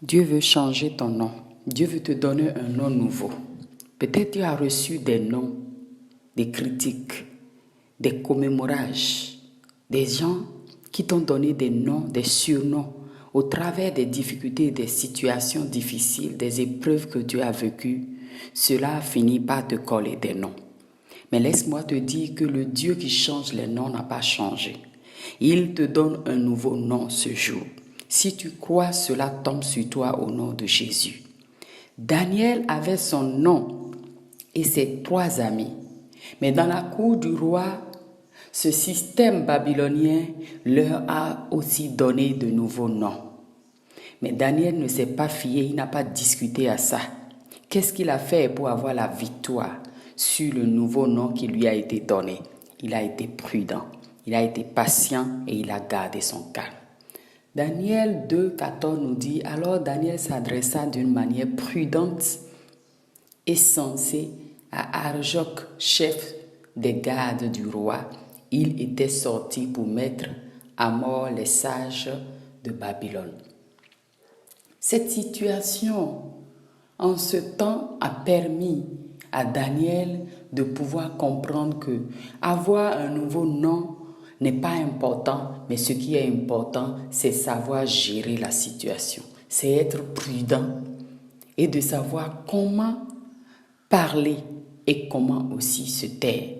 Dieu veut changer ton nom. Dieu veut te donner un nom nouveau. Peut-être tu as reçu des noms, des critiques, des commémorages, des gens qui t'ont donné des noms, des surnoms au travers des difficultés, des situations difficiles, des épreuves que tu as vécues. Cela a fini par te coller des noms. Mais laisse-moi te dire que le Dieu qui change les noms n'a pas changé. Il te donne un nouveau nom ce jour. Si tu crois, cela tombe sur toi au nom de Jésus. Daniel avait son nom et ses 3 amis. Mais dans la cour du roi, ce système babylonien leur a aussi donné de nouveaux noms. Mais Daniel ne s'est pas fié, il n'a pas discuté à ça. Qu'est-ce qu'il a fait pour avoir la victoire sur le nouveau nom qui lui a été donné? Il a été prudent, il a été patient et il a gardé son calme. Daniel 2,14 nous dit, alors Daniel s'adressa d'une manière prudente et sensée à Arioch, chef des gardes du roi. Il était sorti pour mettre à mort les sages de Babylone. Cette situation, en ce temps, a permis à Daniel de pouvoir comprendre que avoir un nouveau nom n'est pas important, mais ce qui est important, c'est savoir gérer la situation. C'est être prudent et de savoir comment parler et comment aussi se taire.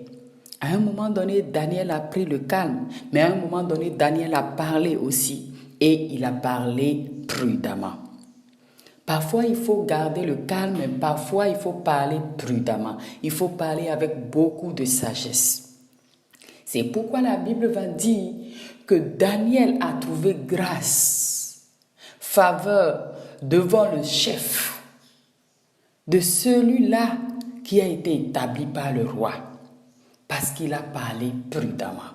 À un moment donné, Daniel a pris le calme, mais à un moment donné, Daniel a parlé aussi et il a parlé prudemment. Parfois, il faut garder le calme, mais parfois, il faut parler prudemment. Il faut parler avec beaucoup de sagesse. C'est pourquoi la Bible va dire que Daniel a trouvé grâce, faveur devant le chef de celui-là qui a été établi par le roi, parce qu'il a parlé prudemment.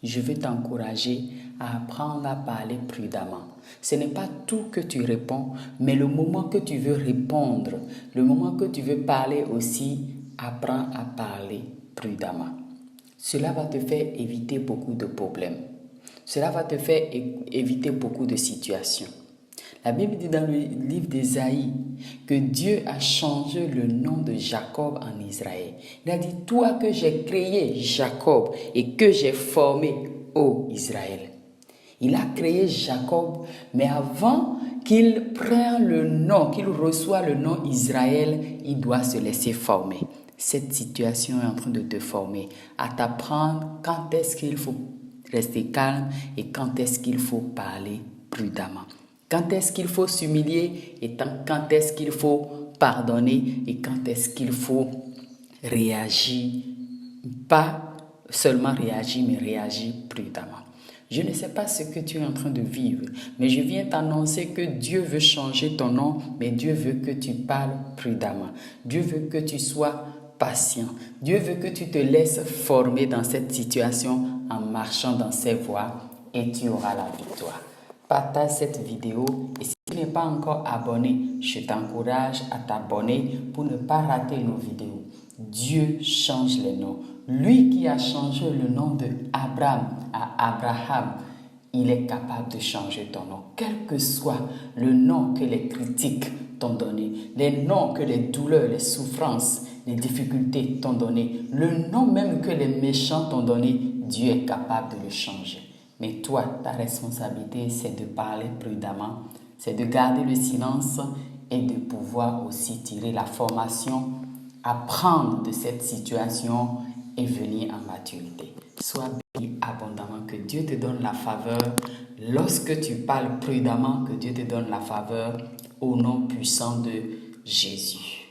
Je veux t'encourager à apprendre à parler prudemment. Ce n'est pas tout que tu réponds, mais le moment que tu veux répondre, le moment que tu veux parler aussi, apprends à parler prudemment. Cela va te faire éviter beaucoup de problèmes. Cela va te faire éviter beaucoup de situations. La Bible dit dans le livre d'Ésaïe que Dieu a changé le nom de Jacob en Israël. Il a dit, toi que j'ai créé Jacob et que j'ai formé, ô Israël. Il a créé Jacob, mais avant qu'il prenne le nom, qu'il reçoive le nom Israël, il doit se laisser former. Cette situation est en train de te former, à t'apprendre quand est-ce qu'il faut rester calme et quand est-ce qu'il faut parler prudemment. Quand est-ce qu'il faut s'humilier et quand est-ce qu'il faut pardonner et quand est-ce qu'il faut réagir. Pas seulement réagir, mais réagir prudemment. Je ne sais pas ce que tu es en train de vivre, mais je viens t'annoncer que Dieu veut changer ton nom, mais Dieu veut que tu parles prudemment. Dieu veut que tu sois patient. Dieu veut que tu te laisses former dans cette situation en marchant dans ses voies et tu auras la victoire. Partage cette vidéo et si tu n'es pas encore abonné, je t'encourage à t'abonner pour ne pas rater nos vidéos. Dieu change les noms. Lui qui a changé le nom de Abraham à Abraham, il est capable de changer ton nom. Quel que soit le nom que les critiques t'ont donné, les noms que les douleurs, les souffrances, les difficultés t'ont donné, le nom même que les méchants t'ont donné, Dieu est capable de le changer. Mais toi, ta responsabilité, c'est de parler prudemment, c'est de garder le silence et de pouvoir aussi tirer la formation, apprendre de cette situation et venir en maturité. Sois béni abondamment, que Dieu te donne la faveur. Lorsque tu parles prudemment, que Dieu te donne la faveur au nom puissant de Jésus.